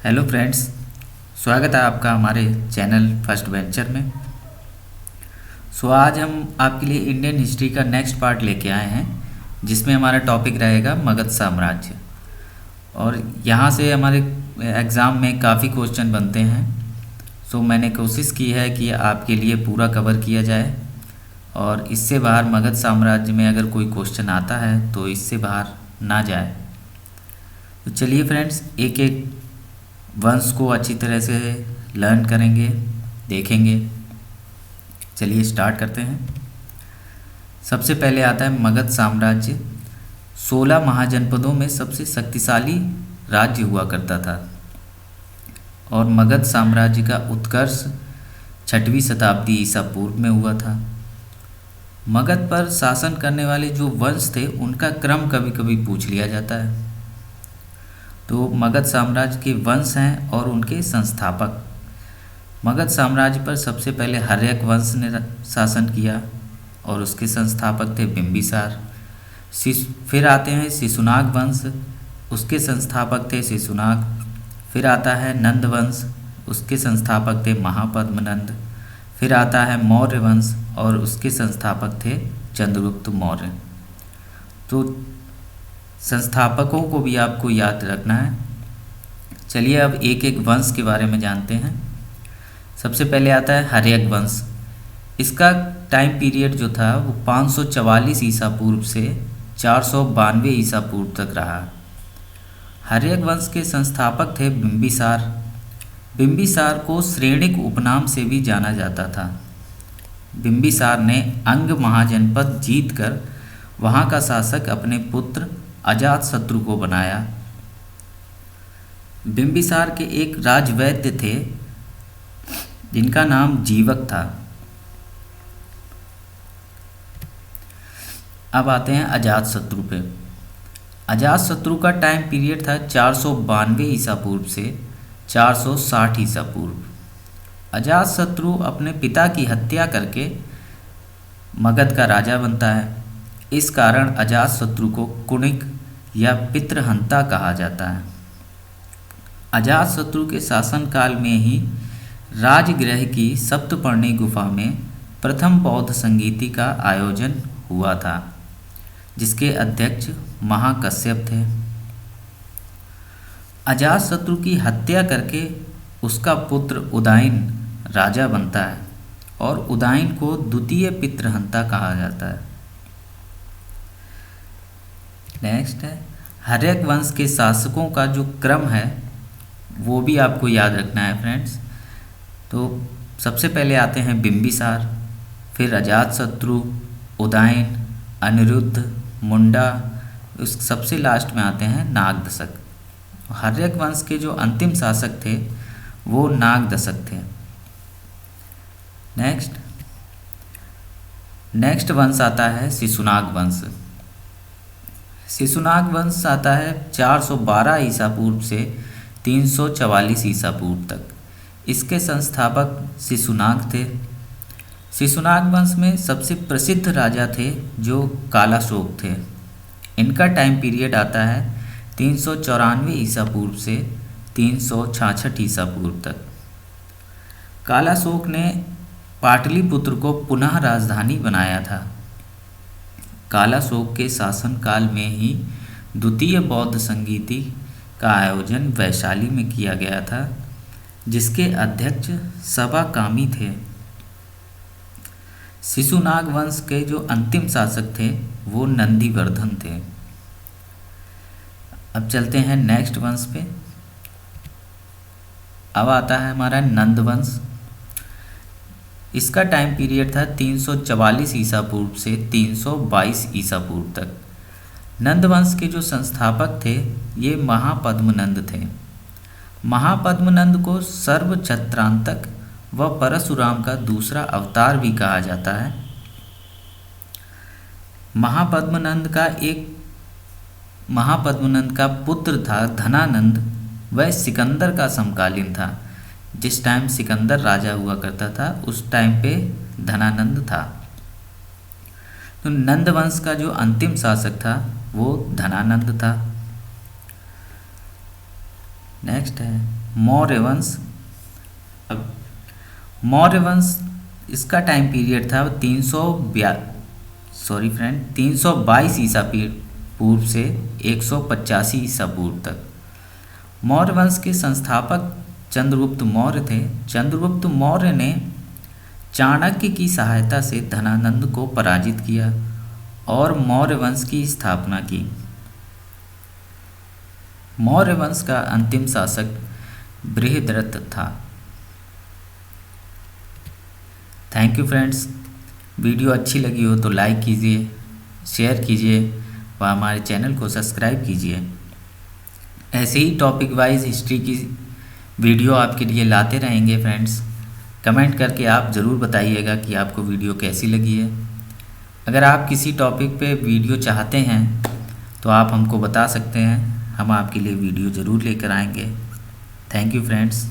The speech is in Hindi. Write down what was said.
हेलो फ्रेंड्स, स्वागत है आपका हमारे चैनल फर्स्ट वेंचर में। आज हम आपके लिए इंडियन हिस्ट्री का नेक्स्ट पार्ट लेके आए हैं, जिसमें हमारा टॉपिक रहेगा मगध साम्राज्य। और यहाँ से हमारे एग्ज़ाम में काफ़ी क्वेश्चन बनते हैं। मैंने कोशिश की है कि आपके लिए पूरा कवर किया जाए, और इससे बाहर मगध साम्राज्य में अगर कोई क्वेश्चन आता है तो इससे बाहर ना जाए। तो चलिए फ्रेंड्स, एक एक वंश को अच्छी तरह से लर्न करेंगे, देखेंगे। चलिए स्टार्ट करते हैं। सबसे पहले आता है मगध साम्राज्य। 16 महाजनपदों में सबसे शक्तिशाली राज्य हुआ करता था, और मगध साम्राज्य का उत्कर्ष 6वीं शताब्दी ईसा पूर्व में हुआ था। मगध पर शासन करने वाले जो वंश थे उनका क्रम कभी कभी पूछ लिया जाता है। तो मगध साम्राज्य के वंश हैं और उनके संस्थापक। मगध साम्राज्य पर सबसे पहले हर्यक वंश ने शासन किया, और उसके संस्थापक थे बिंबिसार। फिर आते हैं शिशुनाग वंश, उसके संस्थापक थे शिशुनाग। फिर आता है नंद वंश, उसके संस्थापक थे महापद्मनंद। फिर आता है मौर्य वंश, और उसके संस्थापक थे चंद्रगुप्त मौर्य। तो संस्थापकों को भी आपको याद रखना है। चलिए अब एक एक वंश के बारे में जानते हैं। सबसे पहले आता है हर्यक वंश। इसका टाइम पीरियड जो था वो 544 ईसा पूर्व से 492 ईसा पूर्व तक रहा। हर्यक वंश के संस्थापक थे बिंबिसार। बिंबिसार को श्रेणिक उपनाम से भी जाना जाता था। बिंबिसार ने अंग महाजनपद जीतकर वहाँ का शासक अपने पुत्र अजातशत्रु को बनाया। बिंबिसार के एक राजवैद्य थे जिनका नाम जीवक था। अब आते हैं अजातशत्रु पे। अजातशत्रु का टाइम पीरियड था 492 ईसा पूर्व से 460 ईसा पूर्व। अजातशत्रु अपने पिता की हत्या करके मगध का राजा बनता है। इस कारण अजातशत्रु को कुणिक या पितृहंता कहा जाता है। अजातशत्रु के शासनकाल में ही राजगृह की सप्तपर्णी गुफा में प्रथम बौद्ध संगीति का आयोजन हुआ था, जिसके अध्यक्ष महाकश्यप थे। अजातशत्रु की हत्या करके उसका पुत्र उदयन राजा बनता है, और उदयन को द्वितीय पितृहंता कहा जाता है। नेक्स्ट है हर्यक वंश के शासकों का जो क्रम है वो भी आपको याद रखना है फ्रेंड्स। तो सबसे पहले आते हैं बिंबिसार, फिर अजातशत्रु, उदयन, अनिरुद्ध, मुंडा, उस सबसे लास्ट में आते हैं नागदशक। हर्यक वंश के जो अंतिम शासक थे वो नागदशक थे। नेक्स्ट वंश आता है शिशुनाग वंश। शिशुनाग वंश आता है 412 ईसा पूर्व से 344 ईसा पूर्व तक। इसके संस्थापक शिशुनाग थे। शिशुनाग वंश में सबसे प्रसिद्ध राजा थे जो कालाशोक थे। इनका टाइम पीरियड आता है 394 ईसा पूर्व से 366 ईसा पूर्व तक। कालाशोक ने पाटलिपुत्र को पुनः राजधानी बनाया था। कालाशोक के शासनकाल में ही द्वितीय बौद्ध संगीति का आयोजन वैशाली में किया गया था, जिसके अध्यक्ष सबाकामी थे। शिशुनाग वंश के जो अंतिम शासक थे वो नंदीवर्धन थे। अब चलते हैं नेक्स्ट वंश पे। अब आता है हमारा नंद वंश। इसका टाइम पीरियड था 344 ईसा पूर्व से 322 ईसा पूर्व तक। नंद वंश के जो संस्थापक थे ये महापद्मनंद थे। महापद्मनंद को सर्वछत्रांतक व परशुराम का दूसरा अवतार भी कहा जाता है। महापद्मनंद का पुत्र था धनानंद। वह सिकंदर का समकालीन था। जिस टाइम सिकंदर राजा हुआ करता था उस टाइम पे धनानंद था। तो नंद वंश का जो अंतिम शासक था वो धनानंद था। नेक्स्ट है मौर्य वंश। अब मौर्य वंश इसका टाइम पीरियड था 322 ईसा पूर्व से 185 ईसा पूर्व तक। मौर्य वंश के संस्थापक चंद्रगुप्त मौर्य थे। चंद्रगुप्त मौर्य ने चाणक्य की सहायता से धनानंद को पराजित किया और मौर्य वंश की स्थापना की। मौर्य वंश का अंतिम शासक बृहद्रथ था। Thank you friends. वीडियो अच्छी लगी हो तो लाइक कीजिए, शेयर कीजिए व हमारे चैनल को सब्सक्राइब कीजिए। ऐसे ही टॉपिक वाइज हिस्ट्री की वीडियो आपके लिए लाते रहेंगे फ्रेंड्स। कमेंट करके आप ज़रूर बताइएगा कि आपको वीडियो कैसी लगी है। अगर आप किसी टॉपिक पे वीडियो चाहते हैं तो आप हमको बता सकते हैं, हम आपके लिए वीडियो ज़रूर लेकर आएंगे। Thank you friends.